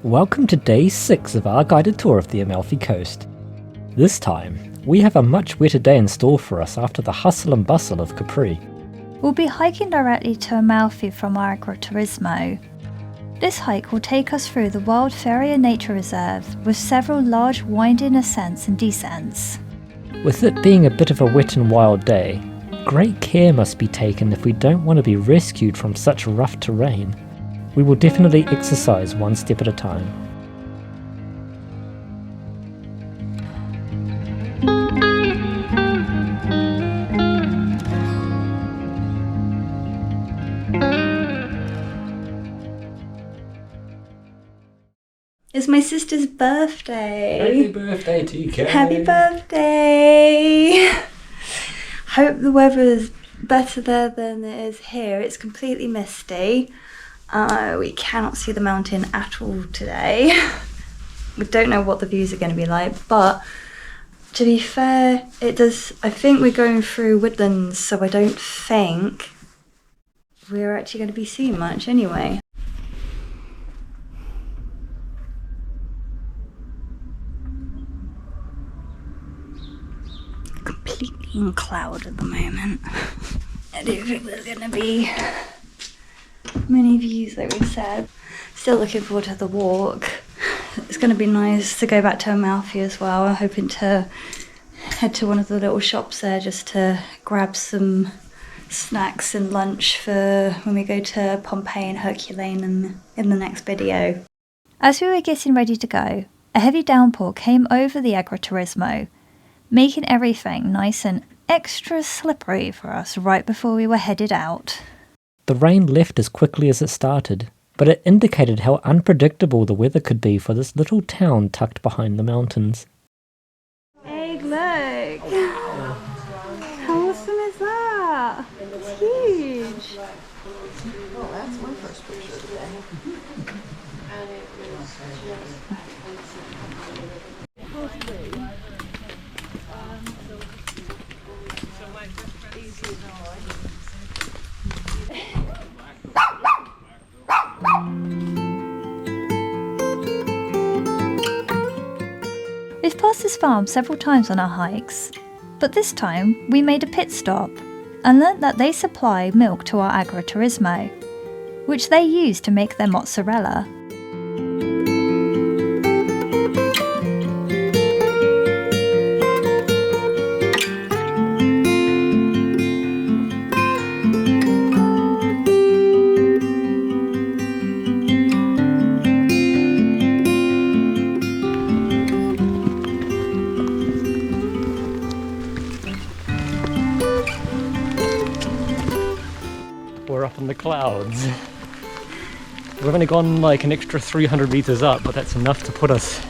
Welcome to day 6 of our guided tour of the Amalfi coast. This time, we have a much wetter day in store for us after the hustle and bustle of Capri. We'll be hiking directly to Amalfi from our Agriturismo. This hike will take us through the wild Ferriere Nature Reserve with several large winding ascents and descents. With it being a bit of a wet and wild day, great care must be taken if we don't want to be rescued from such rough terrain. We will definitely exercise one step at a time. It's my sister's birthday. Happy birthday, TK! Happy birthday! Hope the weather is better there than it is here. It's completely misty. We cannot see the mountain at all today. We don't know what the views are going to be like, but to be fair, I think we're going through woodlands, so I don't think we're actually going to be seeing much anyway. Completely in cloud at the moment. I don't think there's going to be many views like we said. Still looking forward to the walk. It's going to be nice to go back to Amalfi as well. I'm hoping to head to one of the little shops there just to grab some snacks and lunch for when we go to Pompeii and Herculaneum in the next video. As we were getting ready to go, a heavy downpour came over the Agriturismo, making everything nice and extra slippery for us right before we were headed out. The rain left as quickly as it started, but it indicated how unpredictable the weather could be for this little town tucked behind the mountains. Hey, look! How awesome is that? It's huge! Oh, that's my first picture of the day. We've passed this farm several times on our hikes, but this time we made a pit stop and learnt that they supply milk to our Agriturismo, which they use to make their mozzarella. We're up in the clouds. We've only gone like an extra 300 meters up, but that's enough to put us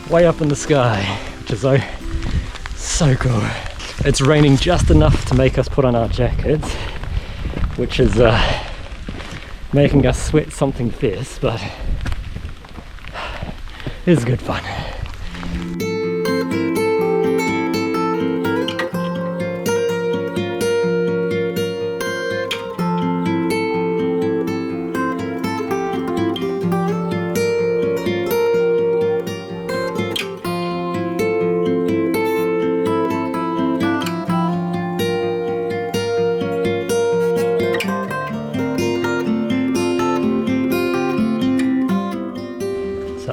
way up in the sky, which is so cool. It's raining just enough to make us put on our jackets, which is making us sweat something fierce, but it's good fun.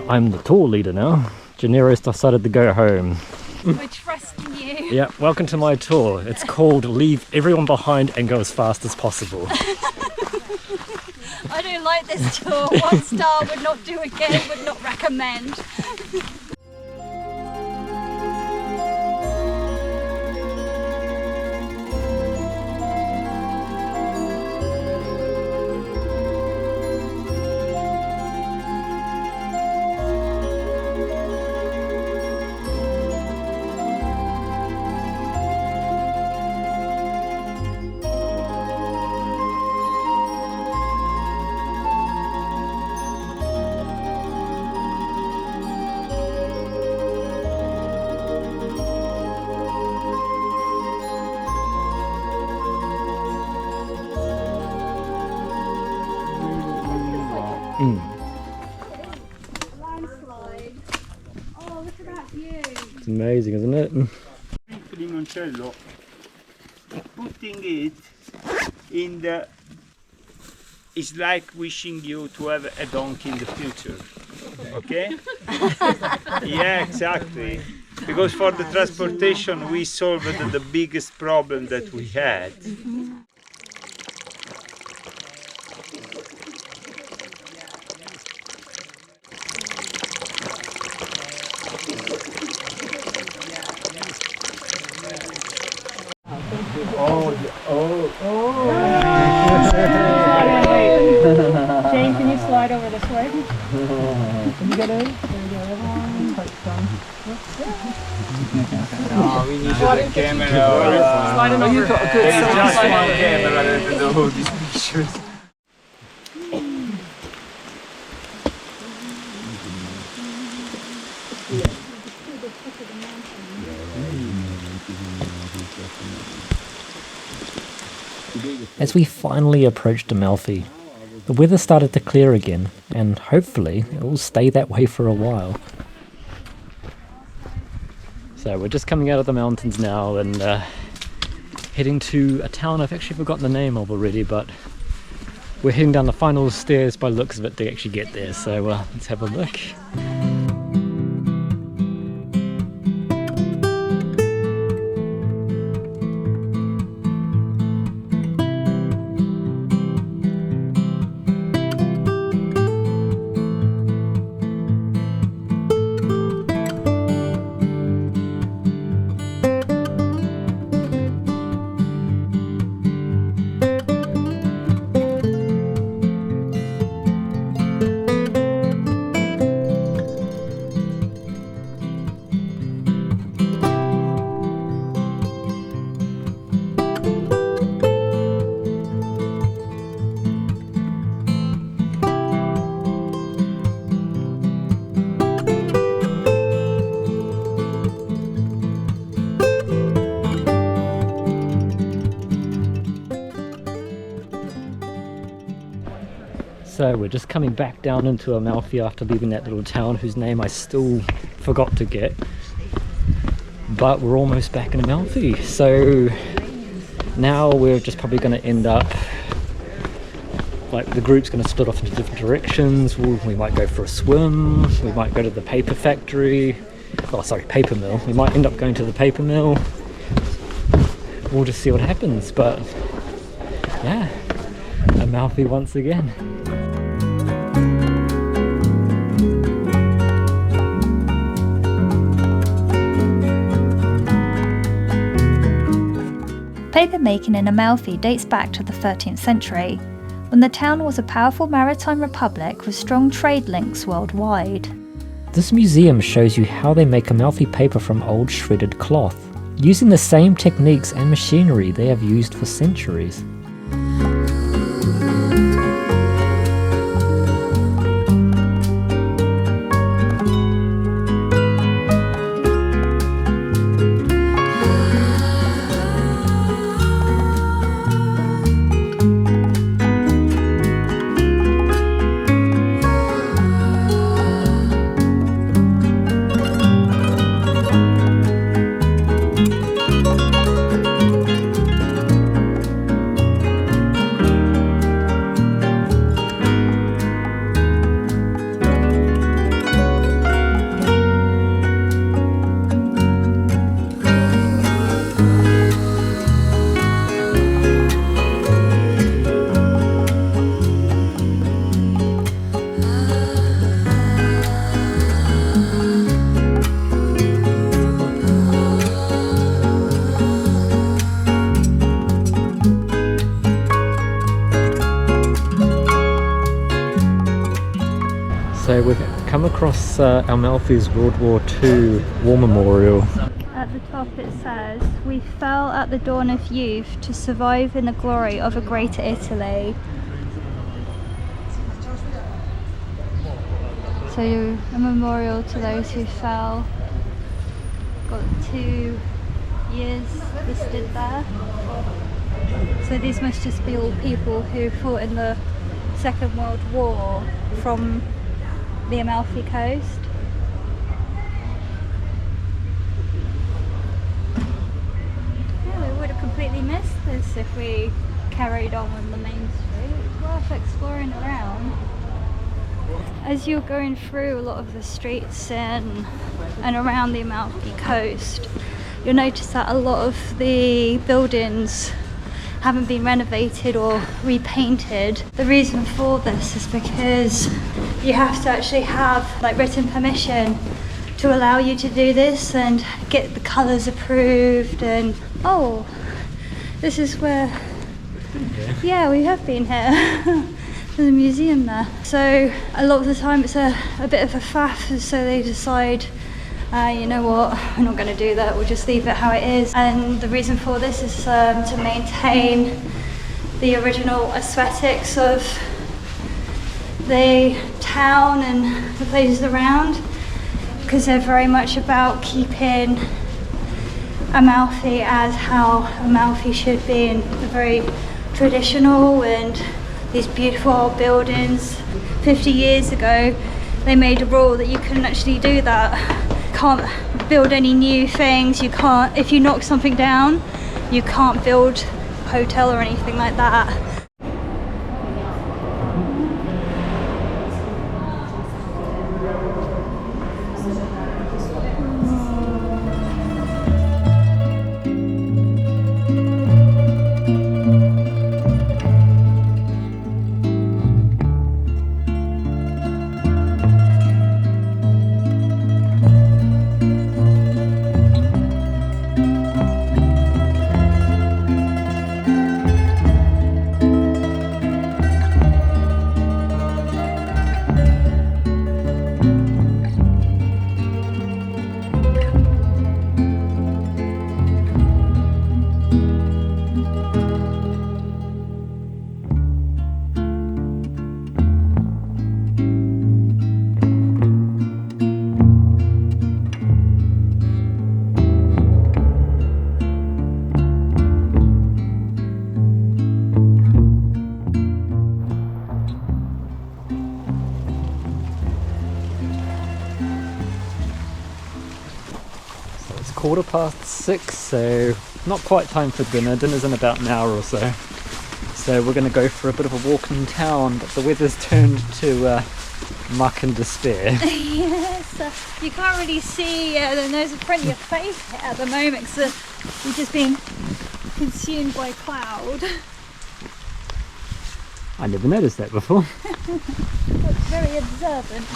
I'm the tour leader now. Gennaro's decided to go home. We're trusting you. Yeah, welcome to my tour. It's called Leave Everyone Behind and Go as Fast as Possible. I don't like this tour. 1 star, would not do again, would not recommend. It's amazing, isn't it? Limoncello, putting it in the is like wishing you to have a donkey in the future. Okay? Yeah, exactly. Because for the transportation we solved the biggest problem that we had. Jane, can you slide over this way? We need the camera. Slide it over. There is just one camera that do all these pictures. As we finally approached Amalfi, the weather started to clear again, and hopefully it will stay that way for a while. So we're just coming out of the mountains now and heading to a town I've actually forgotten the name of already, but we're heading down the final stairs by the looks of it to actually get there, so let's have a look. So we're just coming back down into Amalfi after leaving that little town whose name I still forgot to get. But we're almost back in Amalfi. So now we're just probably going to end up, like the group's going to split off into different directions. We might go for a swim, we might go to the paper factory, oh sorry, paper mill. We might end up going to the paper mill. We'll just see what happens, but yeah, Amalfi once again. Paper making in Amalfi dates back to the 13th century, when the town was a powerful maritime republic with strong trade links worldwide. This museum shows you how they make Amalfi paper from old shredded cloth, using the same techniques and machinery they have used for centuries. So we've come across Amalfi's World War II War Memorial. At the top it says, "We fell at the dawn of youth to survive in the glory of a greater Italy." So a memorial to those who fell. Got 2 years listed there. So these must just be all people who fought in the Second World War from the Amalfi coast. completely miss this if we carried on the main street. It's worth exploring around. As you're going through a lot of the streets in and around the Amalfi coast, you'll notice that a lot of the buildings haven't been renovated or repainted. The reason for this is because you have to actually have like written permission to allow you to do this and get the colours approved. And oh, this is where, yeah, we have been here. There's a museum there. So a lot of the time it's a bit of a faff, so they decide, you know what, we're not going to do that, we'll just leave it how it is. And the reason for this is to maintain the original aesthetics of the town and the places around, because they're very much about keeping Amalfi as how Amalfi should be, and very traditional, and these beautiful old buildings. 50 years ago they made a rule that you couldn't actually do that. Can't build any new things, you can't, if you knock something down, you can't build a hotel or anything like that. It's 6:15, so not quite time for dinner. Dinner's in about an hour or so. So we're going to go for a bit of a walk in town, but the weather's turned to muck and despair. Yes, you can't really see, there's plenty of face at the moment because we've just been consumed by cloud. I never noticed that before. That's very observant.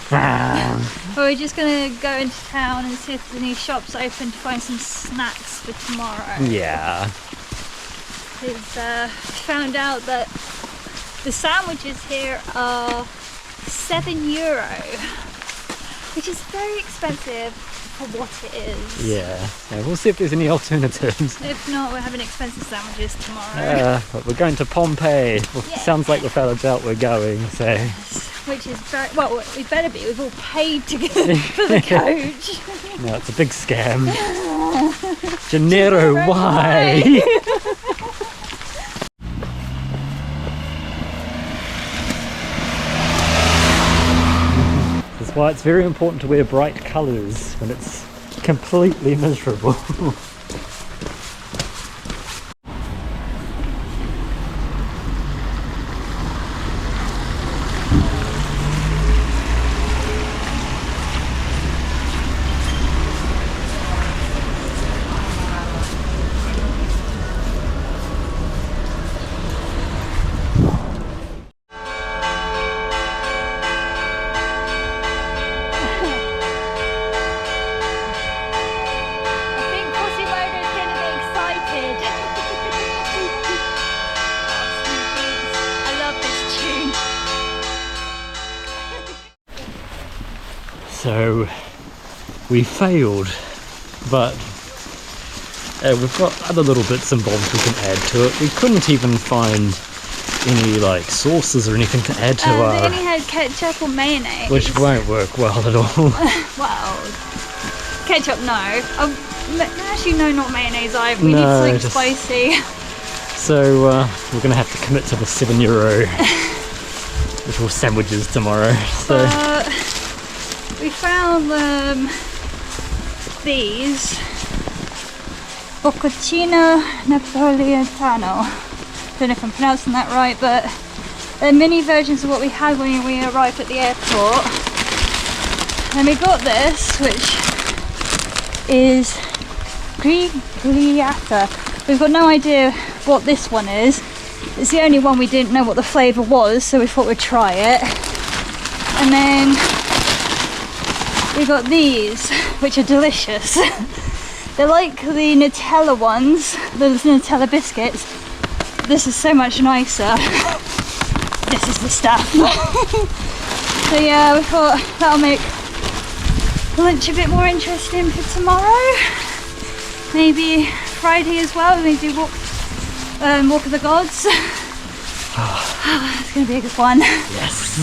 Well, we're just going to go into town and see if there's any shops open to find some snacks for tomorrow. Yeah. Because found out that the sandwiches here are €7, which is very expensive for what it is. Yeah, we'll see if there's any alternatives. If not, we're having expensive sandwiches tomorrow. But we're going to Pompeii. Well, Yeah. sounds like without a doubt we're going, so... Which is very, well, we better be, we've all paid to go for the coach. No, it's a big scam. Gennaro, why? That's why it's very important to wear bright colours when it's completely miserable. So we failed, but we've got other little bits and bobs we can add to it. We couldn't even find any like sauces or anything to add to They our... only had ketchup or mayonnaise. Which won't work well at all. Well, ketchup no. Actually no, not mayonnaise either. We need No, something just- spicy. So we're going to have to commit to the €7 little sandwiches tomorrow. So We found these, Bocconcino Napolitano. Don't know if I'm pronouncing that right, but they're mini versions of what we had when we arrived at the airport. And we got this, which is grigliata. We've got no idea what this one is. It's the only one we didn't know what the flavour was, so we thought we'd try it. And then we got these, which are delicious. They're like the Nutella ones, the Nutella biscuits. This is so much nicer. This is the stuff. So yeah, we thought that'll make lunch a bit more interesting for tomorrow. Maybe Friday as well, maybe walk of the gods. It's gonna be a good one. Yes.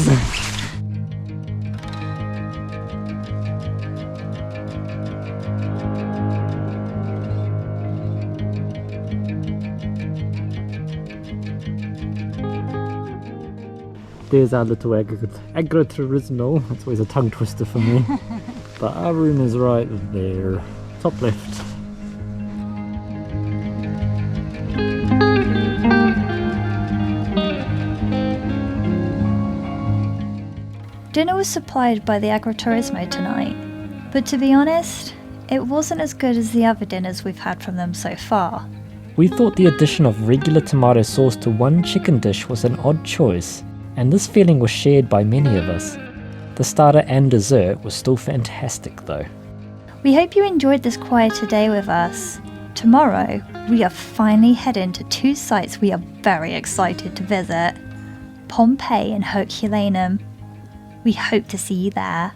There's our little Agriturismo. That's always a tongue twister for me. But our room is right there, top left. Dinner was supplied by the Agriturismo tonight, but to be honest, it wasn't as good as the other dinners we've had from them so far. We thought the addition of regular tomato sauce to one chicken dish was an odd choice, and this feeling was shared by many of us. The starter and dessert was still fantastic though. We hope you enjoyed this quieter day with us. Tomorrow, we are finally heading to two sites we are very excited to visit: Pompeii and Herculaneum. We hope to see you there.